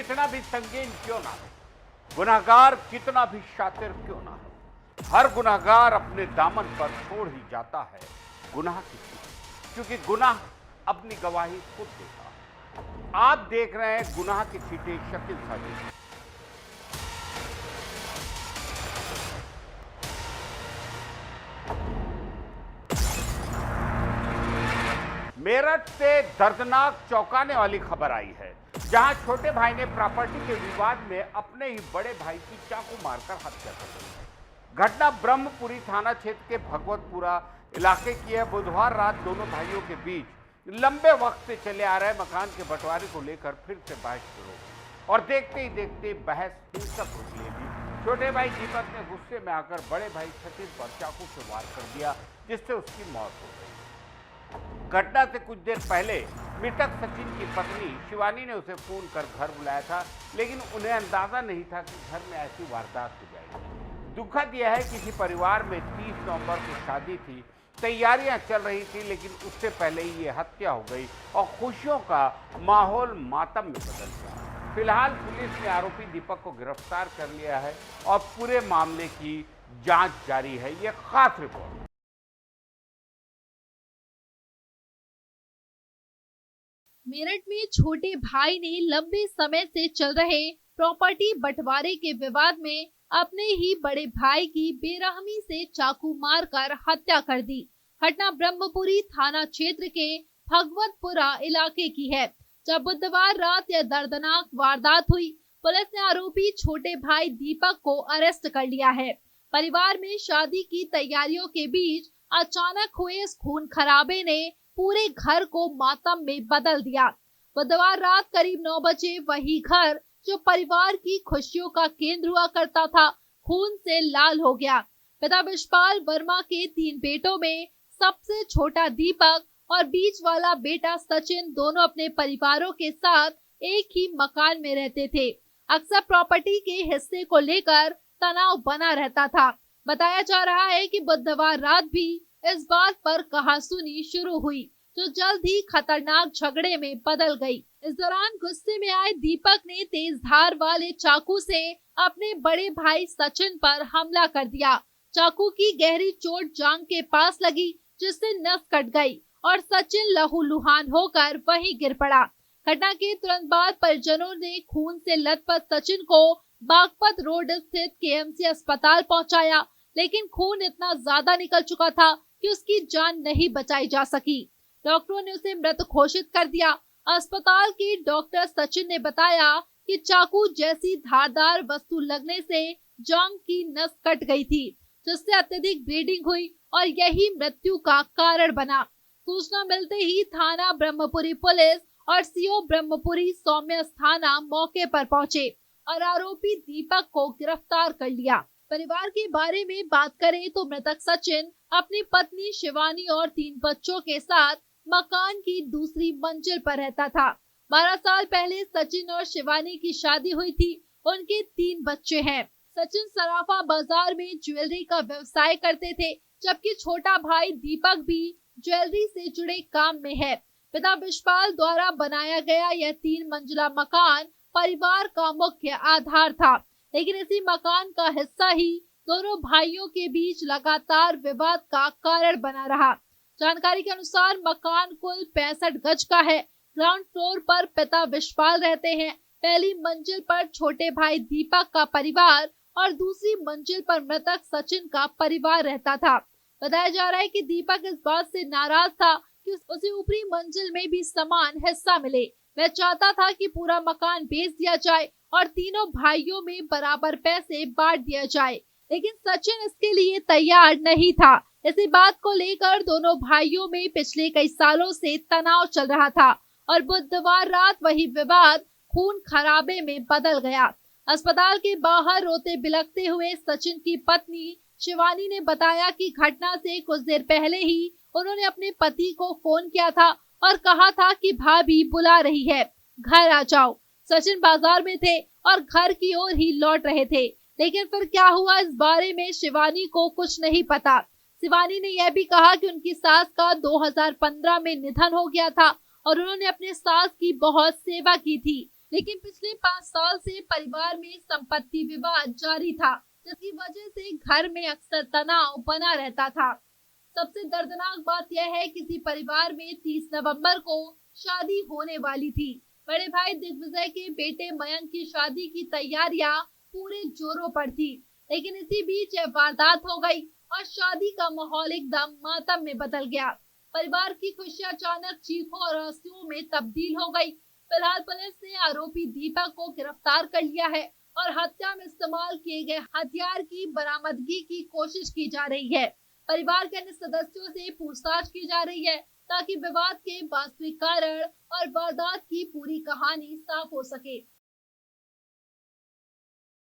कितना भी संगीन क्यों ना हो, गुनहगार कितना भी शातिर क्यों ना हो, हर गुनहगार अपने दामन पर छोड़ ही जाता है गुनाह की चीज, क्योंकि गुनाह अपनी गवाही खुद देता है। आप देख रहे हैं गुनाह की चीटें शकील साजिश। मेरठ से दर्दनाक चौंकाने वाली खबर आई है, जहां छोटे भाई ने प्रॉपर्टी के विवाद में अपने ही बड़े भाई की चाकू मारकर हत्या कर दी। घटना ब्रह्मपुरी थाना क्षेत्र के भगवतपुरा इलाके की है। बुधवार रात दोनों भाइयों के बीच लंबे वक्त से चले आ रहे मकान के बंटवारे को लेकर फिर से बहस शुरू हो गई और देखते ही देखते बहस हिंसक रूप ले ली। छोटे भाई दीपक ने गुस्से में आकर बड़े भाई सचिन पर चाकू से वार कर दिया, जिससे उसकी मौत हो गई। घटना से कुछ देर पहले मृतक सचिन की पत्नी शिवानी ने उसे फोन कर घर बुलाया था, लेकिन उन्हें अंदाजा नहीं था कि घर में ऐसी वारदात हो जाएगी। दुखद यह है कि किसी परिवार में 30 नवंबर को शादी थी, तैयारियां चल रही थी, लेकिन उससे पहले ही ये हत्या हो गई और खुशियों का माहौल मातम में बदल गया। फिलहाल पुलिस ने आरोपी दीपक को गिरफ्तार कर लिया है और पूरे मामले की जांच जारी है। ये खास रिपोर्ट। मेरठ में छोटे भाई ने लंबे समय से चल रहे प्रॉपर्टी बंटवारे के विवाद में अपने ही बड़े भाई की बेरहमी से चाकू मारकर हत्या कर दी। घटना ब्रह्मपुरी थाना क्षेत्र के भगवतपुरा इलाके की है, जब बुधवार रात यह दर्दनाक वारदात हुई। पुलिस ने आरोपी छोटे भाई दीपक को अरेस्ट कर लिया है। परिवार में शादी की तैयारियों के बीच अचानक हुए इस खून खराबे ने पूरे घर को मातम में बदल दिया। बुधवार रात करीब 9 बजे वही घर जो परिवार की खुशियों का केंद्र हुआ करता था, खून से लाल हो गया। पिता विशपाल वर्मा के 3 बेटों में सबसे छोटा दीपक और बीच वाला बेटा सचिन दोनों अपने परिवारों के साथ एक ही मकान में रहते थे। अक्सर प्रॉपर्टी के हिस्से को लेकर तनाव बना रहता था। बताया जा रहा है कि बुधवार रात भी इस बात पर कहासुनी शुरू हुई, जो जल्द ही खतरनाक झगड़े में बदल गई। इस दौरान गुस्से में आए दीपक ने तेज धार वाले चाकू से अपने बड़े भाई सचिन पर हमला कर दिया। चाकू की गहरी चोट जांघ के पास लगी, जिससे नस कट गई और सचिन लहूलुहान होकर वहीं गिर पड़ा। घटना के तुरंत बाद परिजनों ने खून से लथपथ सचिन को बागपत रोड स्थित केएमसी अस्पताल पहुंचाया, लेकिन खून इतना ज्यादा निकल चुका था कि उसकी जान नहीं बचाई जा सकी। डॉक्टरों ने उसे मृत घोषित कर दिया। अस्पताल के डॉक्टर सचिन ने बताया कि चाकू जैसी धारदार वस्तु लगने से जांघ की नस कट गई थी, जिससे अत्यधिक ब्लीडिंग हुई और यही मृत्यु का कारण बना। सूचना मिलते ही थाना ब्रह्मपुरी पुलिस और सीओ ब्रह्मपुरी सौम्य थाना मौके पर पहुंचे और आरोपी दीपक को गिरफ्तार कर लिया। परिवार के बारे में बात करें तो मृतक सचिन अपनी पत्नी शिवानी और 3 बच्चों के साथ मकान की दूसरी मंजिल पर रहता था। 12 साल पहले सचिन और शिवानी की शादी हुई थी। उनके 3 बच्चे हैं। सचिन सराफा बाजार में ज्वेलरी का व्यवसाय करते थे, जबकि छोटा भाई दीपक भी ज्वेलरी से जुड़े काम में है। पिता विशपाल द्वारा बनाया गया यह 3 मंजिला मकान परिवार का मुख्य आधार था, लेकिन इसी मकान का हिस्सा ही दोनों भाइयों के बीच लगातार विवाद का कारण बना रहा। जानकारी के अनुसार मकान कुल 65 गज का है। ग्राउंड फ्लोर पर पिता विशपाल रहते हैं। पहली मंजिल पर छोटे भाई दीपक का परिवार और दूसरी मंजिल पर मृतक सचिन का परिवार रहता था। बताया जा रहा है कि दीपक इस बात से नाराज था कि उसे ऊपरी मंजिल में भी समान हिस्सा मिले। वह चाहता था कि पूरा मकान बेच दिया जाए और तीनों भाइयों में बराबर पैसे बांट दिया जाए, लेकिन सचिन इसके लिए तैयार नहीं था। इसी बात को लेकर दोनों भाइयों में पिछले कई सालों से तनाव चल रहा था और बुधवार रात वही विवाद खून खराबे में बदल गया। अस्पताल के बाहर रोते बिलखते हुए सचिन की पत्नी शिवानी ने बताया कि घटना से कुछ देर पहले ही उन्होंने अपने पति को फोन किया था और कहा था कि भाभी बुला रही है, घर आ जाओ। सचिन बाजार में थे और घर की ओर ही लौट रहे थे, लेकिन फिर क्या हुआ इस बारे में शिवानी को कुछ नहीं पता। शिवानी ने यह भी कहा कि उनकी सास का 2015 में निधन हो गया था और उन्होंने अपने सास की बहुत सेवा की थी, लेकिन पिछले 5 साल से परिवार में संपत्ति विवाद जारी था, जिसकी वजह से घर में अक्सर तनाव बना रहता था। सबसे दर्दनाक बात यह है, किसी परिवार में 30 नवंबर को शादी होने वाली थी। बड़े भाई दिग्विजय के बेटे मयंक की शादी की तैयारियां पूरे जोरों पर थी, लेकिन इसी बीच यह वारदात हो गई और शादी का माहौल एकदम मातम में बदल गया। परिवार की खुशियां अचानक चीखों और आंसुओं में तब्दील हो गई। फिलहाल पुलिस ने आरोपी दीपक को गिरफ्तार कर लिया है और हत्या में इस्तेमाल किए गए हथियार की बरामदगी की कोशिश की जा रही है। परिवार के अन्य सदस्यों से पूछताछ की जा रही है, ताकि विवाद के वास्तविक कारण और वारदात की पूरी कहानी साफ हो सके।